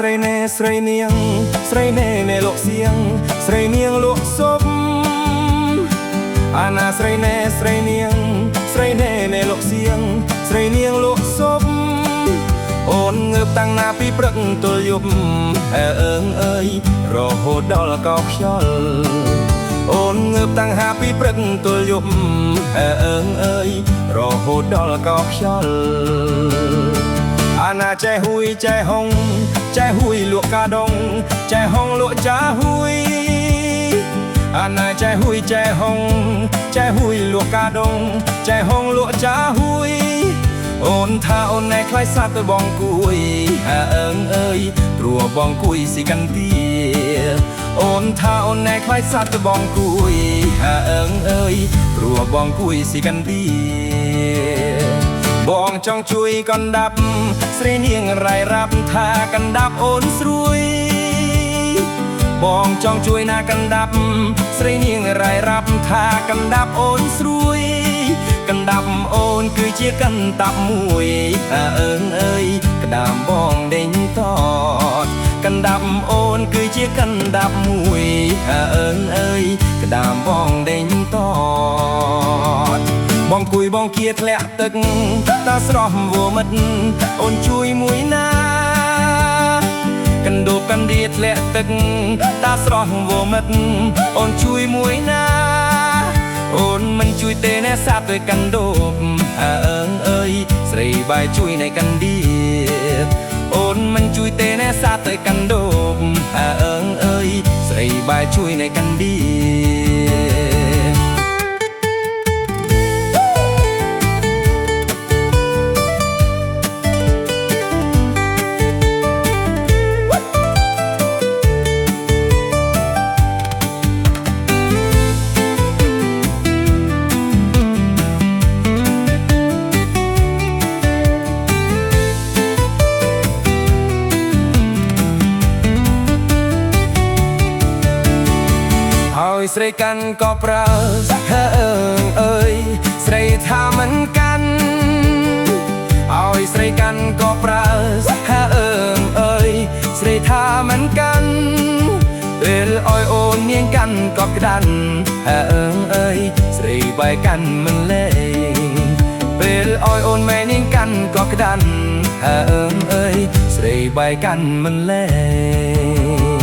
ស្រីណែស្រីនាងស្រីណែណែលក់សៀងស្រីនាងលក់សុបអាណាស្រីណែស្រីនាងស្រីណែណែលក់សៀងស្រីនាងលក់សុបអូនងើបតាំងណាពីព្រឹកទល់យប់អើងអើយរហូតដល់កោខ្យល់អូនងើបតាំងហាពីព្រឹកទល់យប់អើងអើយរហូតដល់កោខ្យល់អាណាចែហ៊ុយចែហុងចែហ៊ុយលក់កាដងចែហុងលក់ចាហ៊ុយអាណាចែហ៊ុយចែហុងចែហ៊ុយលក់កាដងចែហុងលក់ចាហ៊ុយអូនថាអូនណែខ្លាយសត្វទៅបងគួយអើងអើយព្រោះបងគួយស៊ីកាន់ទីអូនថាអូនណែខ្លាយសត្វទៅបងគួយអើងអើយព្រោះបងគួយស៊ីកាន់ទីបងចង់ជួយកណ្ដាប់ស្រីនាងរាយរាប់ថាកណ្ដាប់អូនស្រួយបងចង់ជួយណាកណ្ដាប់ស្រីនាងរាយរាប់ថាកណ្ដាប់អូនស្រួយកណ្ដាប់អូនគឺជាកណ្ដាប់មួយអើងអើយក្ដាមបងដេញតតកណ្ដាប់អូនគឺជាកណ្ដាប់មួយអើងអើយក្ដាមបងដេញតតបងគួយបងគៀធ្លាក់ទឹកតាស្រស់វមិតអូនជួយមួយណាកណ្ដូបកណ្ដៀធ្លាក់ទឹកតាស្រស់វមិតអូនជួយមួយណាអូនមិនជួយទេណែសាប់ទៅកណ្ដូបអើងអើយស្រីបាយជួយនៅកណ្ដៀអូនមិនជួយទេណែសាប់ទៅកណ្ដូបអើងអើយស្រីបាយជួយនៅកណ្ដៀឲ្យស្រីកាន់ក៏ប្រើអើងអើយស្រីថាមិនកាន់ឲ្យស្រីកាន់ក៏ប្រើអើងអើយស្រីថាមិនកាន់ពេលឲ្យអូននាងកាន់ក៏ក្តាន់អើងអើយស្រីបែកកាន់មិនលេងពេលឲ្យអូនម៉ែនាងកាន់ក៏ក្តាន់អើងអើយស្រីបែកកាន់មិនលេង